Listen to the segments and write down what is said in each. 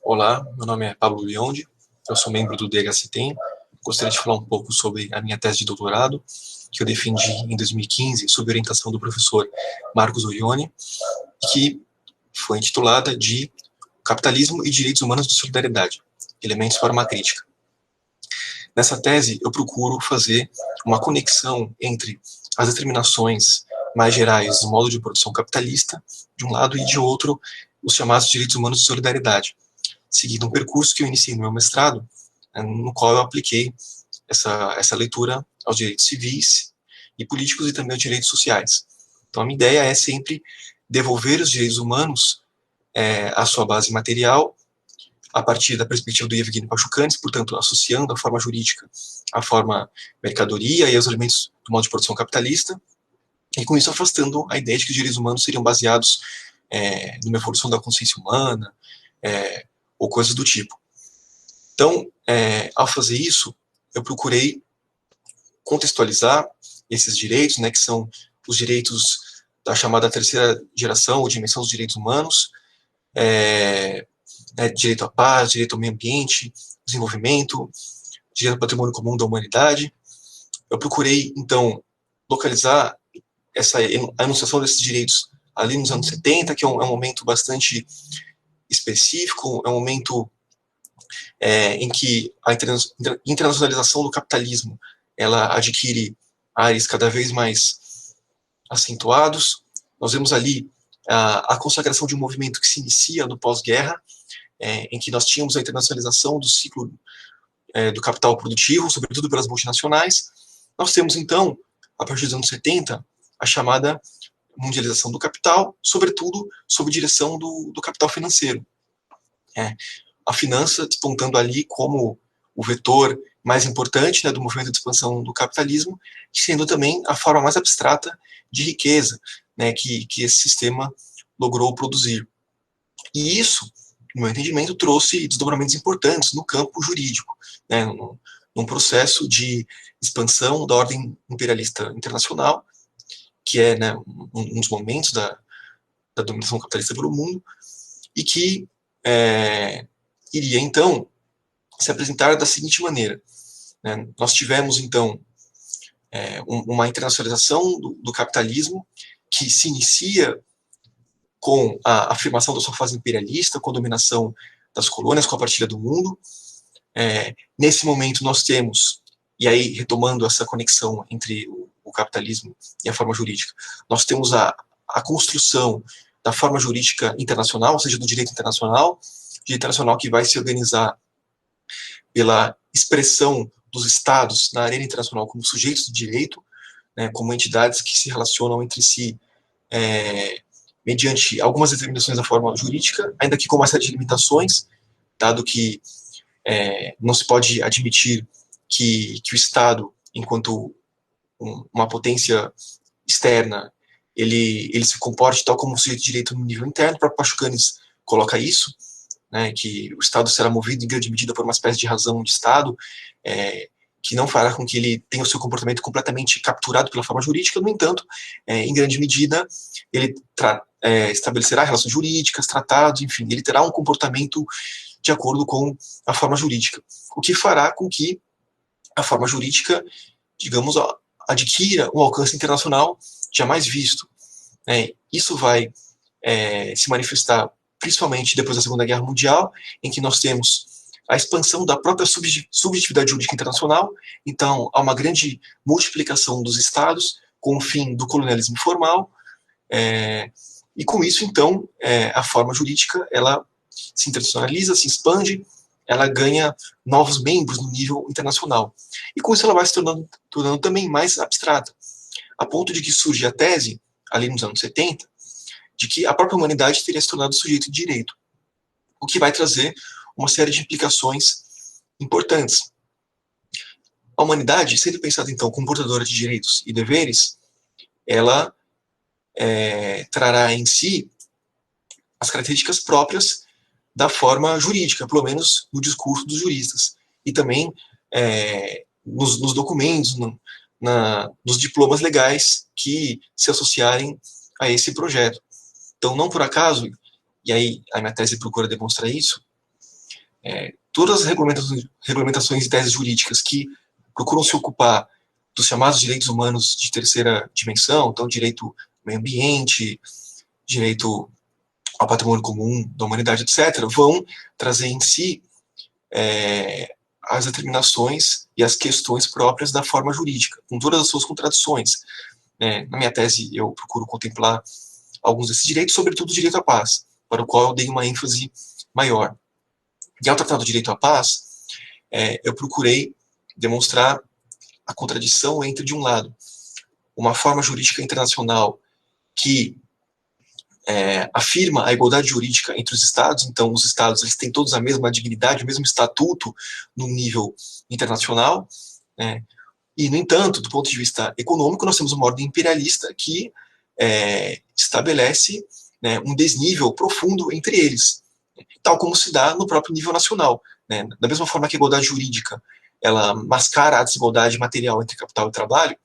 Olá, meu nome é Pablo Biondi, eu sou membro do DHCTEM. Gostaria de falar um pouco sobre a minha tese de doutorado, que eu defendi em 2015, sob orientação do professor Marcos Orione, que foi intitulada de Capitalismo e Direitos Humanos de Solidariedade, Elementos para uma Crítica. Nessa tese, eu procuro fazer uma conexão entre as determinações mais gerais do modo de produção capitalista, de um lado, e de outro, os chamados direitos humanos de solidariedade, seguindo um percurso que eu iniciei no meu mestrado, no qual eu apliquei essa leitura aos direitos civis e políticos e também aos direitos sociais. Então, a minha ideia é sempre devolver os direitos humanos à sua base material, a partir da perspectiva do Yevgeny Pachucanes, portanto, associando a forma jurídica à forma mercadoria e aos elementos do modo de produção capitalista, e com isso afastando a ideia de que os direitos humanos seriam baseados numa evolução da consciência humana, ou coisas do tipo. Então, ao fazer isso, eu procurei contextualizar esses direitos, né, que são os direitos da chamada terceira geração, ou dimensão dos direitos humanos, direito à paz, direito ao meio ambiente, desenvolvimento, direito ao patrimônio comum da humanidade. Eu procurei, então, localizar a enunciação desses direitos ali nos anos 70, que é um momento bastante específico, é um momento em que a internacionalização do capitalismo ela adquire áreas cada vez mais acentuados. Nós vemos ali a consagração de um movimento que se inicia no pós-guerra, em que nós tínhamos a internacionalização do ciclo do capital produtivo, sobretudo pelas multinacionais. Nós temos, então, a partir dos anos 70, a chamada mundialização do capital, sobretudo sob direção do capital financeiro. A finança despontando ali como o vetor mais importante, né, do movimento de expansão do capitalismo, sendo também a forma mais abstrata de riqueza, né, que esse sistema logrou produzir. E isso, no meu entendimento, trouxe desdobramentos importantes no campo jurídico, né, num processo de expansão da ordem imperialista internacional, que é, né, um dos momentos da dominação capitalista pelo mundo, e que iria, então, se apresentar da seguinte maneira. Né? Nós tivemos, então, uma internacionalização do capitalismo que se inicia com a afirmação da sua fase imperialista, com a dominação das colônias, com a partilha do mundo. Nesse momento, nós temos, e aí retomando essa conexão entre o capitalismo e a forma jurídica, nós temos a construção da forma jurídica internacional, ou seja, do direito internacional que vai se organizar pela expressão dos estados na arena internacional como sujeitos de direito, né, como entidades que se relacionam entre si mediante algumas determinações da forma jurídica, ainda que com uma série de limitações, dado que não se pode admitir que o Estado, enquanto uma potência externa, ele se comporte tal como um sujeito de direito no nível interno. O próprio Pachucanes coloca isso, né, que o Estado será movido em grande medida por uma espécie de razão de Estado, que não fará com que ele tenha o seu comportamento completamente capturado pela forma jurídica. No entanto, em grande medida, ele estabelecerá relações jurídicas, tratados, enfim, ele terá um comportamento de acordo com a forma jurídica, o que fará com que a forma jurídica, digamos, adquira um alcance internacional jamais visto. Isso vai se manifestar principalmente depois da Segunda Guerra Mundial, em que nós temos a expansão da própria subjetividade jurídica internacional. Então, há uma grande multiplicação dos estados com o fim do colonialismo formal, e com isso, então, a forma jurídica ela se internacionaliza, se expande, ela ganha novos membros no nível internacional. E com isso ela vai se tornando também mais abstrata, a ponto de que surge a tese, ali nos anos 70, de que a própria humanidade teria se tornado sujeito de direito, o que vai trazer uma série de implicações importantes. A humanidade, sendo pensada então como portadora de direitos e deveres, ela trará em si as características próprias da forma jurídica, pelo menos no discurso dos juristas, e também nos documentos, nos diplomas legais que se associarem a esse projeto. Então, não por acaso, e aí a minha tese procura demonstrar isso, Todas as regulamentações e teses jurídicas que procuram se ocupar dos chamados direitos humanos de terceira dimensão, então direito ao meio ambiente, direito ao patrimônio comum da humanidade, etc., vão trazer em si as determinações e as questões próprias da forma jurídica, com todas as suas contradições. Na minha tese, eu procuro contemplar alguns desses direitos, sobretudo o direito à paz, para o qual eu dei uma ênfase maior. E ao tratar do direito à paz, eu procurei demonstrar a contradição entre, de um lado, uma forma jurídica internacional que afirma a igualdade jurídica entre os Estados, então os Estados eles têm todos a mesma dignidade, o mesmo estatuto no nível internacional, e, no entanto, do ponto de vista econômico, nós temos uma ordem imperialista que estabelece um desnível profundo entre eles, tal como se dá no próprio nível nacional. Da mesma forma que a igualdade jurídica ela mascara a desigualdade material entre capital e trabalho,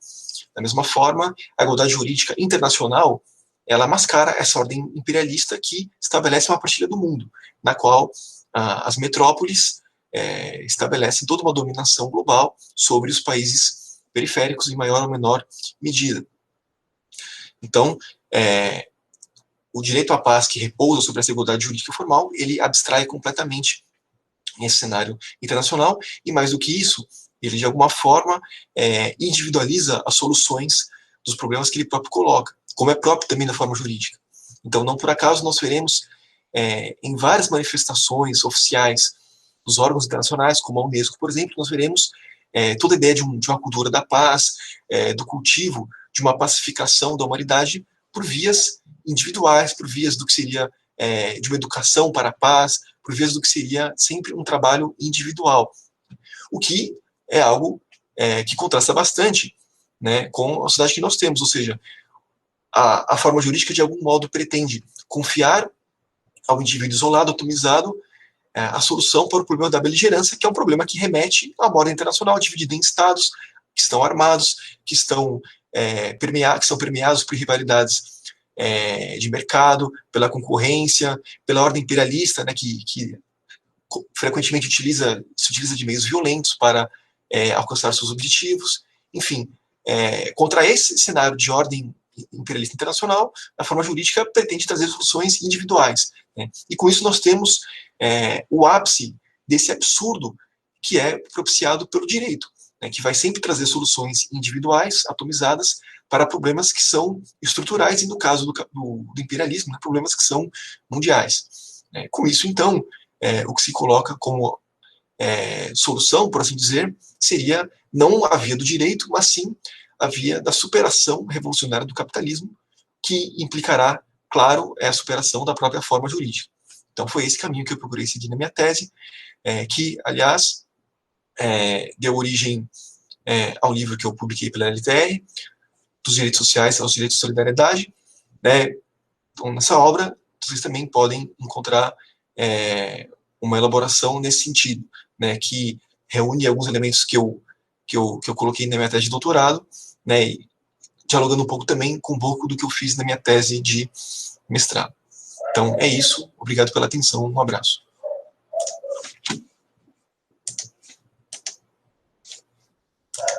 da mesma forma, a igualdade jurídica internacional ela mascara essa ordem imperialista que estabelece uma partilha do mundo, na qual as metrópoles estabelecem toda uma dominação global sobre os países periféricos em maior ou menor medida. Então, o direito à paz que repousa sobre essa igualdade jurídica formal, ele abstrai completamente nesse cenário internacional, e mais do que isso, ele de alguma forma individualiza as soluções dos problemas que ele próprio coloca, como é próprio também da forma jurídica. Então, não por acaso, nós veremos em várias manifestações oficiais dos órgãos internacionais, como a Unesco, por exemplo, nós veremos toda a ideia de uma cultura da paz, do cultivo de uma pacificação da humanidade por vias individuais, por vias do que seria de uma educação para a paz, por vias do que seria sempre um trabalho individual. O que é algo que contrasta bastante com a sociedade que nós temos, ou seja, a forma jurídica de algum modo pretende confiar ao indivíduo isolado, atomizado, a solução para o problema da beligerância, que é um problema que remete à ordem internacional, dividida em estados que estão armados, que são permeados por rivalidades de mercado, pela concorrência, pela ordem imperialista, que frequentemente se utiliza de meios violentos para alcançar seus objetivos. Enfim, contra esse cenário de ordem imperialista internacional, a forma jurídica pretende trazer soluções individuais. E com isso nós temos o ápice desse absurdo que é propiciado pelo direito, que vai sempre trazer soluções individuais, atomizadas, para problemas que são estruturais e, no caso do imperialismo, problemas que são mundiais. Com isso, então, o que se coloca como solução, por assim dizer, seria não a via do direito, mas sim a via da superação revolucionária do capitalismo, que implicará, claro, a superação da própria forma jurídica. Então, foi esse caminho que eu procurei seguir na minha tese, que, aliás, deu origem ao livro que eu publiquei pela LTR, dos direitos sociais aos direitos de solidariedade. Então, nessa obra, vocês também podem encontrar uma elaboração nesse sentido, que reúne alguns elementos que eu coloquei na minha tese de doutorado, e dialogando um pouco também com um pouco do que eu fiz na minha tese de mestrado. Então, é isso. Obrigado pela atenção. Um abraço.